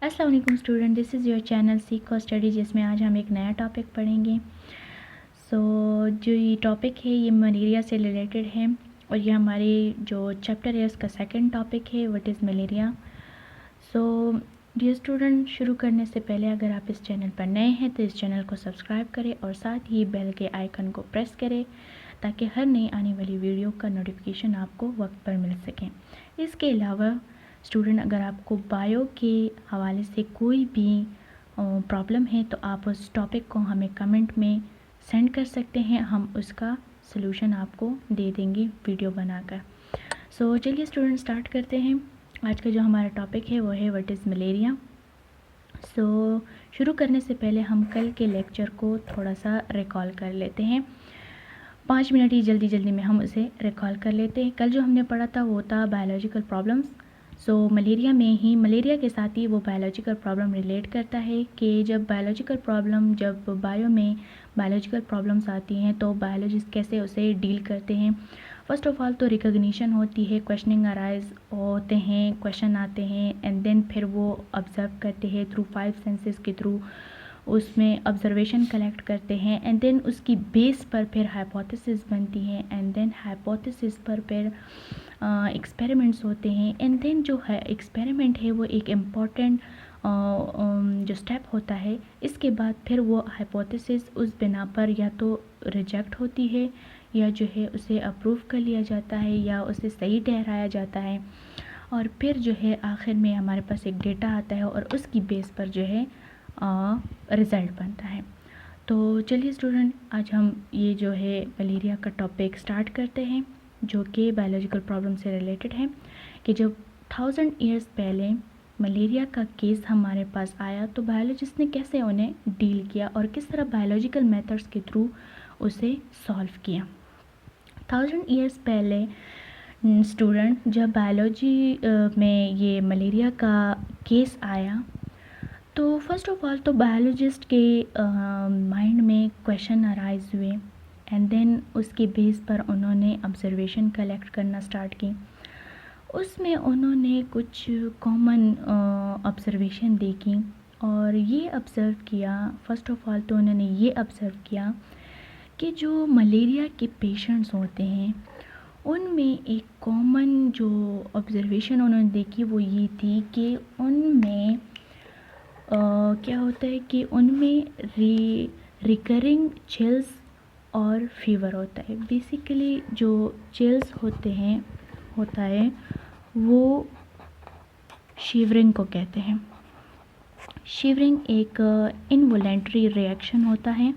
अस्सलाम वालेकुम student, this is your channel सीखो स्टडी, जिसमें आज हम एक नया टॉपिक पढ़ेंगे। जो ये टॉपिक है ये मलेरिया से रिलेटेड है और ये हमारे जो चैप्टर है उसका सेकंड टॉपिक है, what is malaria. Dear student, शुरू करने से पहले अगर आप इस चैनल पर नए हैं तो इस चैनल को सब्सक्राइब करें और साथ ही बेल के आइकन को प्रेस करें ताकि हर नई आने वाली वीडियो का नोटिफिकेशन आपको वक्त पर मिल सके। इसके अलावा स्टूडेंट, अगर आपको बायो के हवाले से कोई भी प्रॉब्लम है तो आप उस टॉपिक को हमें कमेंट में सेंड कर सकते हैं, हम उसका सलूशन आपको दे देंगे वीडियो बनाकर। चलिए स्टूडेंट, स्टार्ट करते हैं। आज का जो हमारा टॉपिक है वो है व्हाट इज़ मलेरिया। शुरू करने से पहले हम कल के लेक्चर को थोड़ा सा रिकॉल कर लेते हैं। 5 मिनट ही जल्दी में हम उसे रिकॉल कर लेते हैं। कल जो हमने पढ़ा था वो था बायोलॉजिकल प्रॉब्लम्स। मलेरिया के साथ ही वो बायोलॉजिकल प्रॉब्लम रिलेट करता है कि जब बायो में बायोलॉजिकल प्रॉब्लम्स आती हैं तो बायोलॉजिस्ट कैसे उसे डील करते हैं। फर्स्ट ऑफ ऑल तो रिकॉग्निशन होती है, क्वेश्चनिंग अराइज होते हैं, क्वेश्चन आते हैं एंड देन फिर वो ऑब्ज़र्व करते हैं थ्रू 5 सेंसेस के थ्रू, उसमें ऑब्जर्वेशन कलेक्ट करते हैं एंड देन उसकी बेस पर फिर हाइपोथेसिस बनती है एंड देन हाइपोथेसिस पर फिर एक्सपेरिमेंट्स होते हैं एंड देन जो है एक्सपेरिमेंट है वो एक इम्पॉर्टेंट जो स्टेप होता है। इसके बाद फिर वो हाइपोथेसिस उस बिना पर या तो रिजेक्ट होती है या जो है उसे अप्रूव कर लिया जाता है या उसे सही ठहराया जाता है और फिर जो है आखिर में हमारे पास एक डेटा आता है और उसकी बेस पर जो है रिज़ल्ट बनता है। तो चलिए स्टूडेंट, आज हम ये जो है मलेरिया का टॉपिक स्टार्ट करते हैं जो कि बायोलॉजिकल प्रॉब्लम से रिलेटेड है कि जब 1000 ईयर्स पहले मलेरिया का केस हमारे पास आया तो बायोलॉजिस्ट ने कैसे उन्हें डील किया और किस तरह बायोलॉजिकल मेथड्स के थ्रू उसे सॉल्व किया। 1000 ईयर्स पहले स्टूडेंट, जब बायोलॉजी में ये मलेरिया का केस आया तो फर्स्ट ऑफ ऑल तो बायोलॉजिस्ट के माइंड में क्वेश्चन अराइज हुए एंड देन उसके बेस पर उन्होंने ऑब्जर्वेशन कलेक्ट करना स्टार्ट की। उसमें उन्होंने कुछ कॉमन ऑब्जर्वेशन देखी और ये ऑब्ज़र्व किया। फर्स्ट ऑफ ऑल तो उन्होंने ये ऑब्ज़र्व किया कि जो मलेरिया के पेशेंट्स होते हैं उनमें एक कॉमन जो ऑब्जर्वेशन उन्होंने देखी वो ये थी कि उनमें क्या होता है कि उनमें रिकरिंग चिल्स और फीवर होता है। बेसिकली जो चिल्स होता है वो शिवरिंग को कहते हैं। शिवरिंग एक इनवॉलेंट्री रिएक्शन होता है,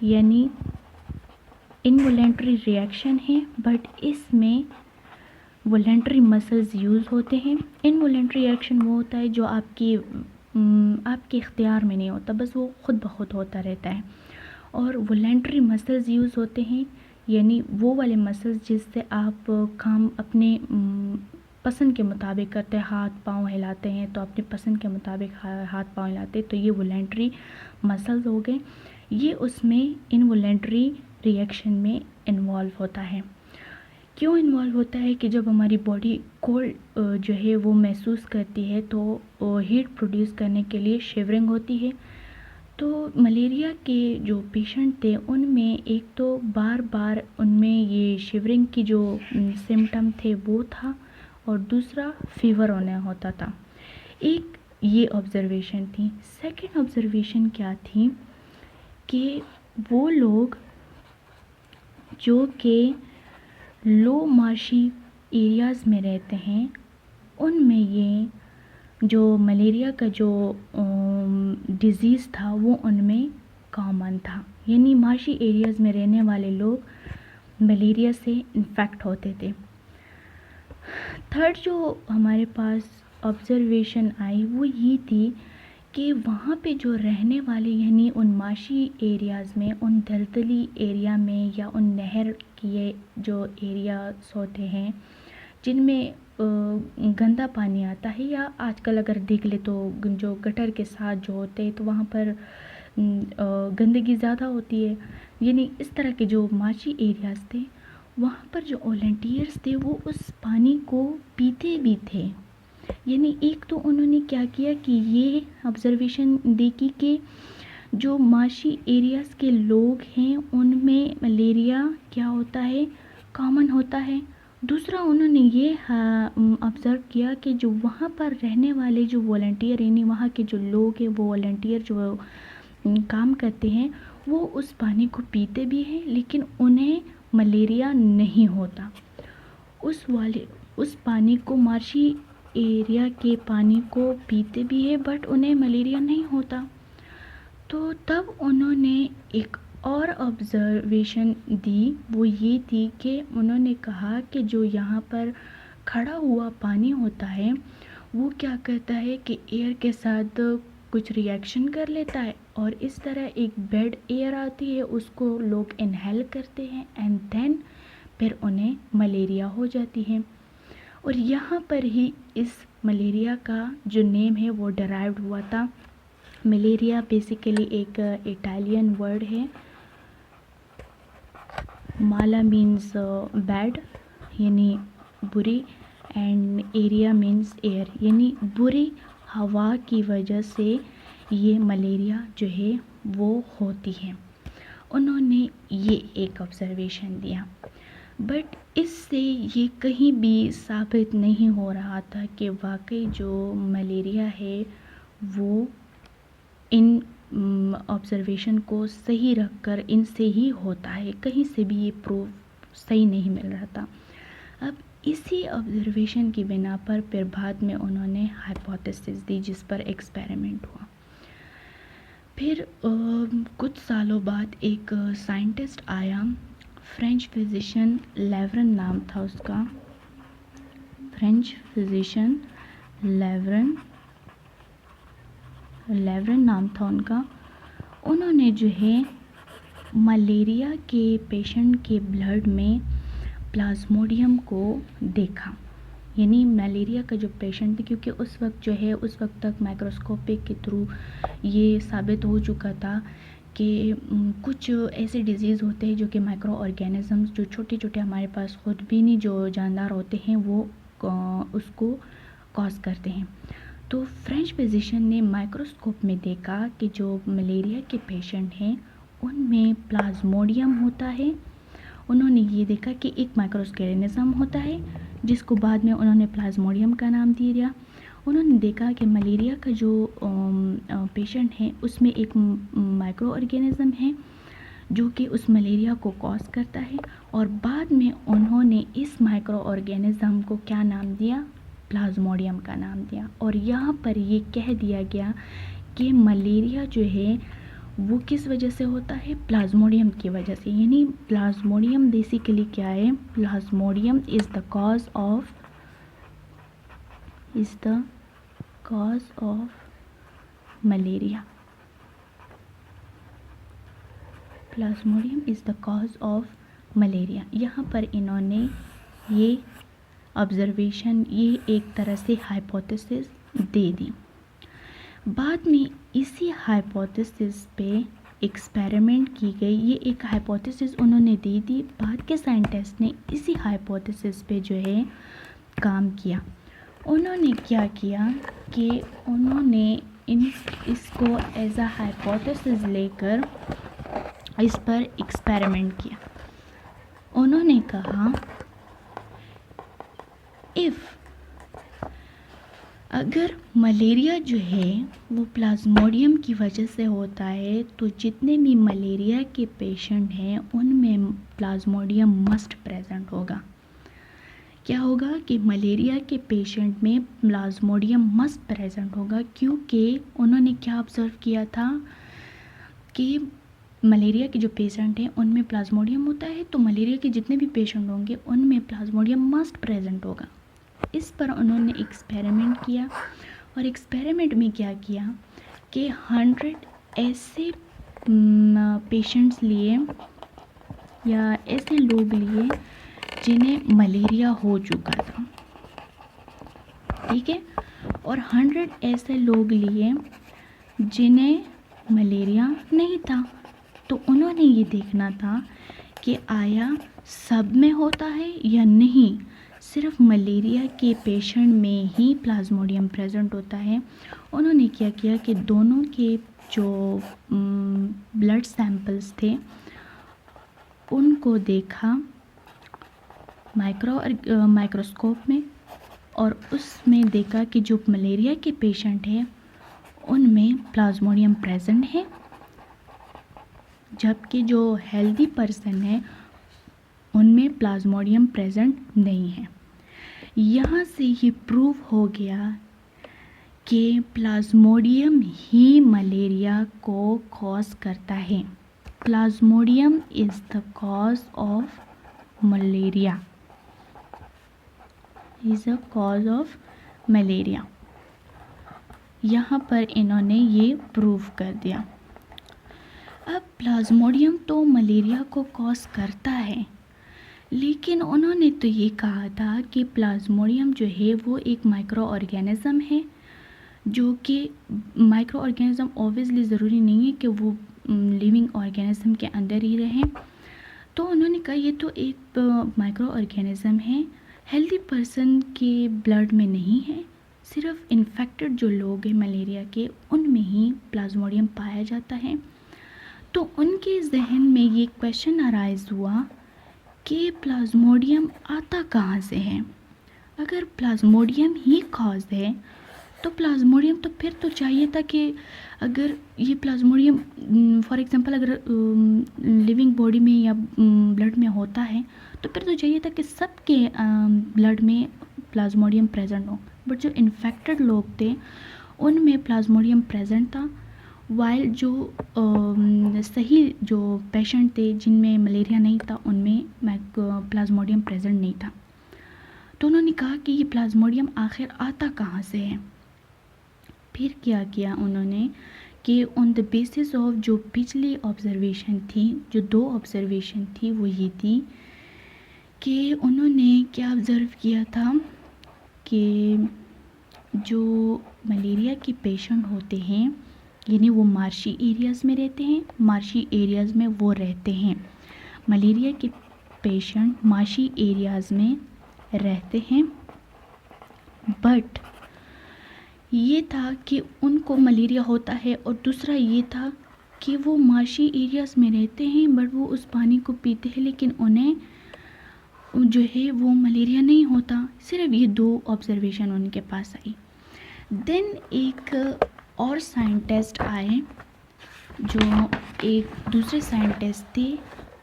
यानी इनवॉलेंट्री रिएक्शन है बट इसमें वॉलेंट्री मसल्स यूज़ होते हैं। इनवॉलेंट्री रिएक्शन वो होता है जो आपके इख्तियार में नहीं होता, बस वो खुद ब खुद होता रहता है। और वॉलेंट्री मसल्स यूज़ होते हैं, यानी वो वाले मसल्स जिससे आप काम अपने पसंद के मुताबिक करते हैं। हाथ पाँव हिलाते हैं तो अपने पसंद के मुताबिक हाथ पाँव हिलाते हैं, तो ये वॉलेंट्री मसल्स हो गए। ये उसमें इनवॉलेंट्री रिएक्शन में इन्वॉल्व होता है। क्यों इन्वॉल्व होता है कि जब हमारी बॉडी कोल्ड जो है वो महसूस करती है तो हीट प्रोड्यूस करने के लिए शिवरिंग होती है। तो मलेरिया के जो पेशेंट थे उनमें एक तो बार बार उनमें ये शिवरिंग की जो सिम्टम थे वो था और दूसरा फीवर होने होता था। एक ये ऑब्ज़र्वेशन थी। सेकंड ऑब्ज़र्वेशन क्या थी कि वो लोग जो कि लो मार्शी एरियाज़ में रहते हैं उनमें ये जो मलेरिया का जो डिज़ीज़ था वो उनमें कॉमन था, यानी मार्शी एरियाज़ में रहने वाले लोग मलेरिया से इन्फेक्ट होते थे। थर्ड जो हमारे पास ऑब्ज़र्वेशन आई वो ये थी कि वहाँ पे जो रहने वाले, यानी उन माशी एरियाज़ में, उन दलदली एरिया में या उन नहर के जो एरियाज़ होते हैं जिनमें गंदा पानी आता है, या आजकल अगर देख ले तो जो गटर के साथ जो होते हैं तो वहाँ पर गंदगी ज़्यादा होती है। यानी इस तरह के जो माशी एरियाज़ थे वहाँ पर जो वॉलंटियर्स थे वो उस पानी को पीते भी थे यानी एक तो उन्होंने क्या किया कि ये ऑब्जर्वेशन देखी कि जो माशी एरियाज़ के लोग हैं उनमें मलेरिया क्या होता है, कॉमन होता है। दूसरा उन्होंने ये ऑब्ज़र्व किया कि जो वहाँ पर रहने वाले जो वॉलंटियर यानी वहाँ के जो लोग हैं, वो वॉलंटियर जो काम करते हैं, वो उस पानी को पीते भी हैं लेकिन उन्हें मलेरिया नहीं होता। उस पानी को, मार्शी एरिया के पानी को पीते भी है बट उन्हें मलेरिया नहीं होता। तो तब उन्होंने एक और ऑब्ज़र्वेशन दी, वो ये थी कि उन्होंने कहा कि जो यहाँ पर खड़ा हुआ पानी होता है वो क्या करता है कि एयर के साथ कुछ रिएक्शन कर लेता है और इस तरह एक बेड एयर आती है, उसको लोग इनहेल करते हैं एंड देन फिर उन्हें मलेरिया हो जाती है। और यहाँ पर ही इस मलेरिया का जो नेम है वो डिराइव्ड हुआ था। मलेरिया बेसिकली एक इटालियन वर्ड है। माला मीन्स बैड यानी बुरी एंड एरिया मीन्स एयर यानी बुरी हवा की वजह से ये मलेरिया जो है वो होती है। उन्होंने ये एक ऑब्जर्वेशन दिया बट इससे ये कहीं भी साबित नहीं हो रहा था कि वाकई जो मलेरिया है वो इन ऑब्जर्वेशन को सही रखकर इनसे ही होता है। कहीं से भी ये प्रूफ सही नहीं मिल रहा था। अब इसी ऑब्जर्वेशन की बिना पर फिर बाद में उन्होंने हाइपोथेसिस दी जिस पर एक्सपेरिमेंट हुआ। फिर कुछ सालों बाद एक साइंटिस्ट आया, फ्रेंच फिजिशियन लेवरन नाम था उसका, फ्रेंच फिजिशियन लेवरन नाम था उनका। उन्होंने जो है मलेरिया के पेशेंट के ब्लड में प्लाज्मोडियम को देखा। यानी मलेरिया का जो पेशेंट थे, क्योंकि उस वक्त तक माइक्रोस्कोपिक के थ्रू ये साबित हो चुका था कि कुछ ऐसे डिजीज़ होते हैं जो कि माइक्रो ऑर्गेनिजम्स जो छोटे छोटे हमारे पास खुद भी नहीं जो जानदार होते हैं वो उसको कॉज करते हैं। तो फ्रेंच फिजिशियन ने माइक्रोस्कोप में देखा कि जो मलेरिया के पेशेंट हैं उनमें प्लाज्मोडियम होता है। उन्होंने ये देखा कि एक माइक्रोऑर्गेनिज्म होता है जिसको बाद में उन्होंने प्लाज्मोडियम का नाम दे दिया। उन्होंने देखा कि मलेरिया का जो पेशेंट है उसमें एक माइक्रो ऑर्गेनिज्म है जो कि उस मलेरिया को कॉज करता है और बाद में उन्होंने इस माइक्रो ऑर्गेनिज्म को क्या नाम दिया, प्लाज्मोडियम का नाम दिया। और यहाँ पर ये कह दिया गया कि मलेरिया जो है वो किस वजह से होता है, प्लाज्मोडियम की वजह से। यानी प्लाज्मोडियम बेसिकली क्या है, Plasmodium is the cause of malaria. Plasmodium is the cause of malaria. यहाँ पर इन्होंने ये ऑब्जर्वेशन, ये एक तरह से हाइपोथेसिस दे दी। बाद में इसी हाइपोथेसिस पे एक्सपेरिमेंट की गई। ये एक हाइपोथेसिस उन्होंने दे दी, बाद के साइंटिस्ट ने इसी हाइपोथेसिस पे जो है काम किया। उन्होंने क्या किया कि उन्होंने इसको एज अ हाइपोथेसिस लेकर इस पर एक्सपेरिमेंट किया। उन्होंने कहा अगर मलेरिया जो है वो प्लाज्मोडियम की वजह से होता है तो जितने भी मलेरिया के पेशेंट हैं उनमें प्लाज्मोडियम मस्ट प्रेजेंट होगा। क्या होगा कि मलेरिया के पेशेंट में प्लाज्मोडियम मस्ट प्रेजेंट होगा, क्योंकि उन्होंने क्या ऑब्जर्व किया था कि मलेरिया के जो पेशेंट हैं उनमें प्लाज्मोडियम होता है, तो मलेरिया के जितने भी पेशेंट होंगे उनमें प्लाज्मोडियम मस्ट प्रेजेंट होगा। इस पर उन्होंने एक्सपेरिमेंट किया और एक्सपेरिमेंट में क्या किया कि 100 ऐसे पेशेंट्स लिए या ऐसे लोग लिए जिन्हें मलेरिया हो चुका था, ठीक है, और 100 ऐसे लोग लिए जिन्हें मलेरिया नहीं था। तो उन्होंने ये देखना था कि आया सब में होता है या नहीं, सिर्फ मलेरिया के पेशेंट में ही प्लाज्मोडियम प्रेजेंट होता है। उन्होंने क्या किया कि दोनों के जो ब्लड सैंपल्स थे उनको देखा माइक्रोस्कोप में, और उसमें देखा कि जो मलेरिया के पेशेंट हैं उनमें प्लाज्मोडियम प्रेजेंट है, जबकि जो हेल्दी पर्सन है उनमें प्लाज्मोडियम प्रेजेंट नहीं है। यहाँ से ये प्रूव हो गया कि प्लाज्मोडियम ही मलेरिया को कॉज करता है। Plasmodium is the cause of malaria, is a cause of malaria. यहाँ पर इन्होंने ये प्रूव कर दिया। अब प्लाज्मोडियम तो मलेरिया को कॉज करता है, लेकिन उन्होंने तो ये कहा था कि प्लाज्मोडियम जो है वो एक माइक्रो ऑर्गेनिज़म है, जो कि माइक्रो ऑर्गेनिज़म ऑब्वियसली ज़रूरी नहीं है कि वो लिविंग ऑर्गेनिज़म के अंदर ही रहें। तो उन्होंने कहा ये तो एक माइक्रो ऑर्गेनिज़म है, हेल्दी पर्सन के ब्लड में नहीं है, सिर्फ इन्फेक्टेड जो लोग हैं मलेरिया के उनमें ही प्लाज्मोडियम पाया जाता है। तो उनके जहन में ये क्वेश्चन अराइज हुआ कि प्लाज्मोडियम आता कहाँ से है। अगर प्लाज्मोडियम ही कॉज है तो प्लाज्मोडियम तो फिर तो चाहिए था कि अगर ये प्लाज्मोडियम फॉर एग्जांपल अगर लिविंग बॉडी में या ब्लड में होता है तो फिर तो चाहिए था कि सबके ब्लड में प्लाज्मोडियम प्रेजेंट हो। बट जो इन्फेक्टेड लोग थे उनमें प्लाज्मोडियम प्रेजेंट था, वाइल जो सही जो पेशेंट थे जिनमें मलेरिया नहीं था उनमें प्लाज्मोडियम प्रेजेंट नहीं था। तो उन्होंने कहा कि ये प्लाज्मोडियम आखिर आता कहाँ से है। फिर क्या किया उन्होंने कि ऑन द बेसिस ऑफ जो पिछली ऑब्जर्वेशन थी, जो 2 ऑब्जर्वेशन थी, वो ये थी कि उन्होंने क्या ऑब्ज़र्व किया था कि जो मलेरिया के पेशेंट होते हैं यानी वो मार्शी एरियाज़ में रहते हैं, मार्शी एरियाज़ में वो रहते हैं, मलेरिया के पेशेंट मार्शी एरियाज़ में रहते हैं। बट ये था कि उनको मलेरिया होता है, और दूसरा ये था कि वो मार्शी एरियाज़ में रहते हैं बट वो उस पानी को पीते हैं लेकिन उन्हें जो है वो मलेरिया नहीं होता। सिर्फ ये 2 ऑब्जर्वेशन उनके पास आई। देन एक और साइंटिस्ट आए, जो एक दूसरे साइंटिस्ट थे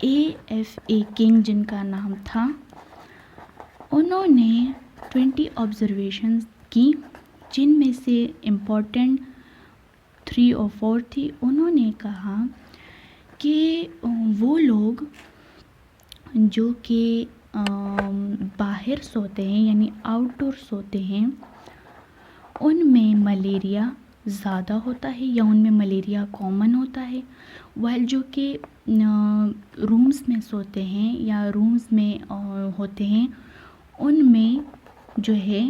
AFA किंग जिनका नाम था। उन्होंने 20 ऑब्जर्वेशंस की, जिनमें से इम्पोर्टेंट 3 और 4 थी। उन्होंने कहा कि वो लोग जो कि बाहर सोते हैं यानी आउटडोर सोते हैं उनमें मलेरिया ज़्यादा होता है या उनमें मलेरिया कॉमन होता है, वाइल जो कि रूम्स में सोते हैं या रूम्स में होते हैं उनमें जो है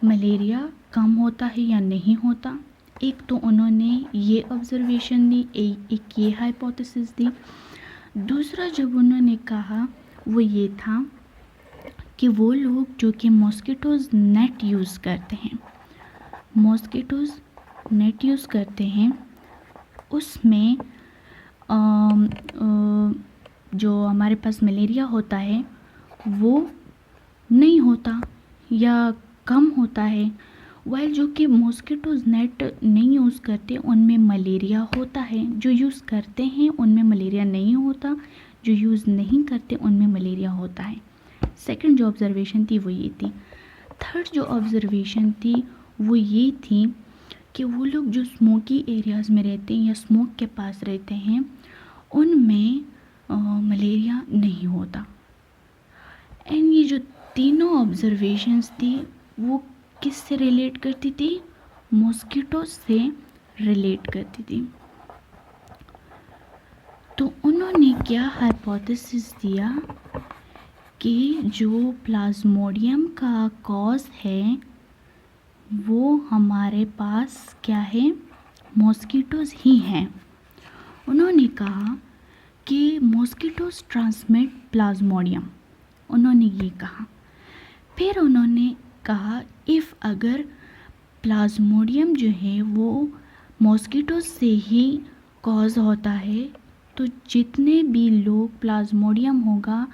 मलेरिया कम होता है या नहीं होता। एक तो उन्होंने ये ऑब्जर्वेशन दी, एक ये हाइपोथेसिस दी। दूसरा जब उन्होंने कहा वो ये था कि वो लोग जो कि मॉस्किटोज़ नेट यूज़ करते हैं, मॉस्किटोज़ नेट यूज़ करते हैं, उसमें जो हमारे पास मलेरिया होता है वो नहीं होता या कम होता है, वाइल जो कि मॉस्किटोज़ नेट नहीं यूज़ करते उनमें मलेरिया होता है। जो यूज़ करते हैं उनमें मलेरिया नहीं होता, जो यूज़ नहीं करते उनमें मलेरिया होता है। सेकंड जो ऑब्जर्वेशन थी वो ये थी। थर्ड जो ऑब्जर्वेशन थी वो ये थी कि वो लोग जो स्मोकी एरियाज़ में रहते हैं या स्मोक के पास रहते हैं उनमें मलेरिया नहीं होता। एंड ये जो तीनों ऑब्जर्वेशंस थी वो किस से रिलेट करती थी? मॉस्किटो से रिलेट करती थी। तो उन्होंने क्या हाइपोथेसिस दिया कि जो प्लाज्मोडियम का कॉज है वो हमारे पास क्या है? मॉस्किटोज़ ही हैं। उन्होंने कहा कि मॉस्किटोज़ ट्रांसमिट प्लाज्मोडियम। उन्होंने ये कहा। फिर उन्होंने कहा अगर प्लाज्मोडियम जो है वो मॉस्किटो से ही कॉज होता है तो जितने भी लोग प्लाज्मोडियम होगा,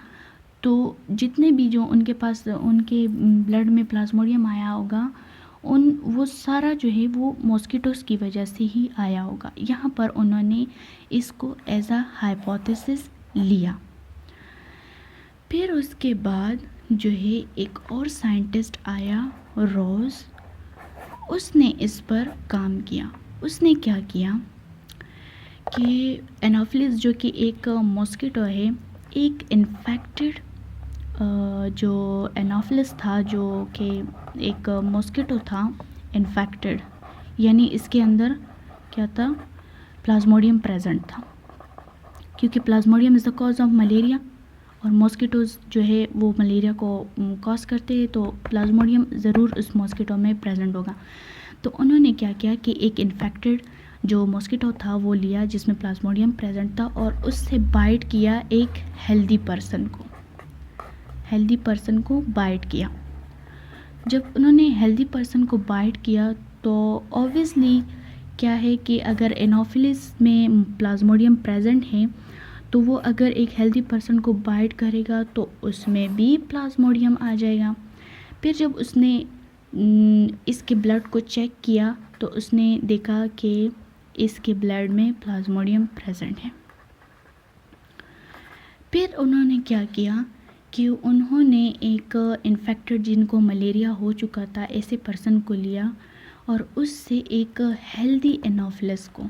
तो जितने भी जो उनके पास उनके ब्लड में प्लाज्मोडियम आया होगा वो सारा जो है वो मॉस्किटोस की वजह से ही आया होगा। यहाँ पर उन्होंने इसको एज अ हाइपोथेसिस लिया। फिर उसके बाद जो है एक और साइंटिस्ट आया, रोज, उसने इस पर काम किया। उसने क्या किया कि एनोफिलिस जो कि एक मॉस्किटो है, एक इन्फेक्टेड जो एनोफिलिस था जो कि एक मॉस्किटो था इन्फेक्टेड, यानी इसके अंदर क्या था, प्लाज्मोडियम प्रेजेंट था, क्योंकि Plasmodium is the cause of malaria और मॉस्किटोज़ जो है वो मलेरिया को कॉज करते हैं, तो प्लाज्मोडियम ज़रूर उस मॉस्किटो में प्रेजेंट होगा। तो उन्होंने क्या किया कि एक इन्फेक्टेड जो मॉस्किटो था वो लिया जिसमें प्लाज्मोडियम प्रेजेंट था और उससे बाइट किया एक हेल्दी पर्सन को बाइट किया। जब उन्होंने हेल्दी पर्सन को बाइट किया तो ऑब्वियसली क्या है कि अगर एनोफिलिस में प्लाज्मोडियम प्रेजेंट है तो वो अगर एक हेल्दी पर्सन को बाइट करेगा तो उसमें भी प्लाज्मोडियम आ जाएगा। फिर जब उसने इसके ब्लड को चेक किया तो उसने देखा कि इसके ब्लड में प्लाज्मोडियम प्रेजेंट है। फिर उन्होंने क्या किया कि उन्होंने एक इन्फेक्टेड जिनको मलेरिया हो चुका था ऐसे पर्सन को लिया और उससे एक हेल्दी एनोफिलिस को,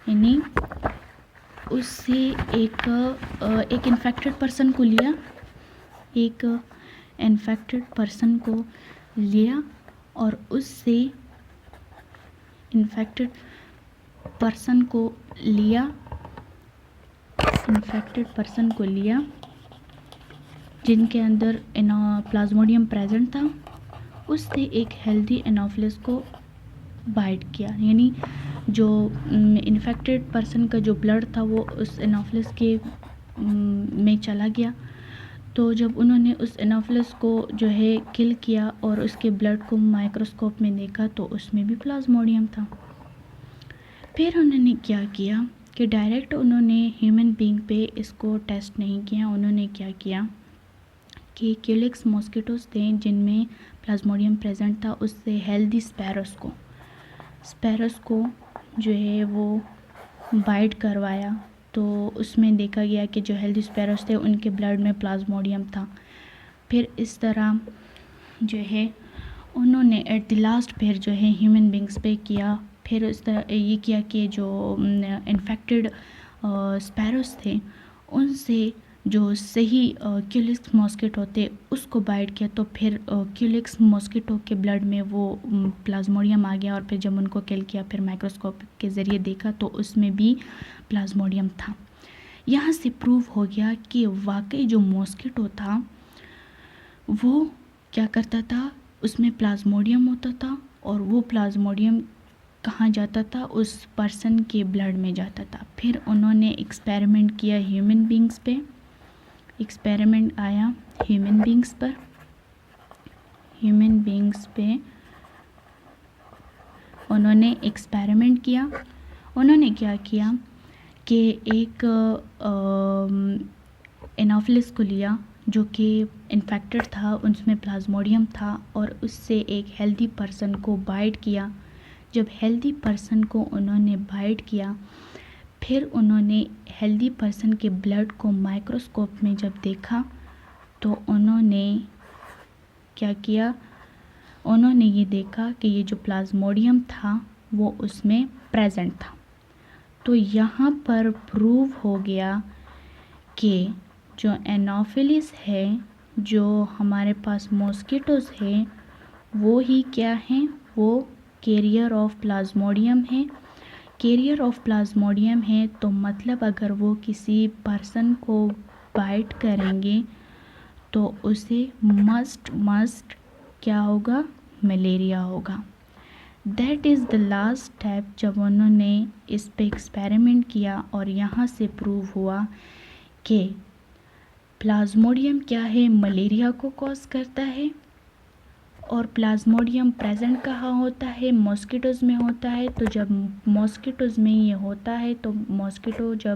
यानी उससे एक इन्फेक्टेड पर्सन को लिया, और उससे इन्फेक्टेड पर्सन को लिया जिनके अंदर प्लाज्मोडियम प्रेजेंट था, उससे एक हेल्दी एनोफिलिस को बाइट किया, यानी जो इन्फेक्टेड पर्सन का जो ब्लड था वो उस एनोफिलिस के में चला गया। तो जब उन्होंने उस एनोफिलिस को जो है किल किया और उसके ब्लड को माइक्रोस्कोप में देखा तो उसमें भी प्लाज्मोडियम था। फिर उन्होंने क्या किया कि डायरेक्ट उन्होंने ह्यूमन बीइंग पे इसको टेस्ट नहीं किया। उन्होंने क्या किया कि क्यूलिक्स मॉस्किटोस थे जिनमें प्लाज्मोडियम प्रेजेंट था, उससे हेल्दी स्पैरोस को जो है वो बाइट करवाया। तो उसमें देखा गया कि जो हेल्दी स्पैरोस थे उनके ब्लड में प्लाज्मोडियम था। फिर इस तरह जो है उन्होंने एट द लास्ट फिर जो है ह्यूमन बींग्स पे किया। फिर इस तरह ये किया कि जो इन्फेक्टेड स्पैरोस थे उनसे जो सही क्यूलिक्स मॉस्किटो थे उसको बाइट किया, तो फिर क्यूलिक्स मॉस्किटो के ब्लड में वो प्लाज्मोडियम आ गया। और फिर जब उनको किल किया फिर माइक्रोस्कोप के ज़रिए देखा तो उसमें भी प्लाज्मोडियम था। यहाँ से प्रूव हो गया कि वाकई जो मॉस्किटो था वो क्या करता था, उसमें प्लाज्मोडियम होता था और वो प्लाज्मोडियम कहाँ जाता था, उस पर्सन के ब्लड में जाता था। फिर उन्होंने एक्सपेरिमेंट किया ह्यूमन बींग्स पे, एक्सपेरिमेंट आया ह्यूमन बींग्स पे उन्होंने एक्सपेरिमेंट किया। उन्होंने क्या किया कि एक एनोफिलिस को लिया जो कि इन्फेक्टेड था, उसमें प्लाज्मोडियम था, और उससे एक हेल्दी पर्सन को बाइट किया। जब हेल्दी पर्सन को उन्होंने बाइट किया फिर उन्होंने हेल्दी पर्सन के ब्लड को माइक्रोस्कोप में जब देखा तो उन्होंने क्या किया, उन्होंने ये देखा कि ये जो प्लाज्मोडियम था वो उसमें प्रेजेंट था। तो यहाँ पर प्रूव हो गया कि जो एनोफिलिस है, जो हमारे पास मॉस्किटोज़ हैं, वो ही क्या हैं, वो कैरियर ऑफ प्लाज्मोडियम है। तो मतलब अगर वो किसी पर्सन को बाइट करेंगे तो उसे मस्ट क्या होगा, मलेरिया होगा। That is the last step जब उन्होंने इस पे एक्सपेरिमेंट किया और यहाँ से प्रूव हुआ कि प्लाज्मोडियम क्या है, मलेरिया को कॉज करता है, और प्लाज्मोडियम प्रेजेंट कहाँ होता है? मॉस्किटोज़ में होता है। तो जब मॉस्किटोज़ में ये होता है तो मॉस्किटो जब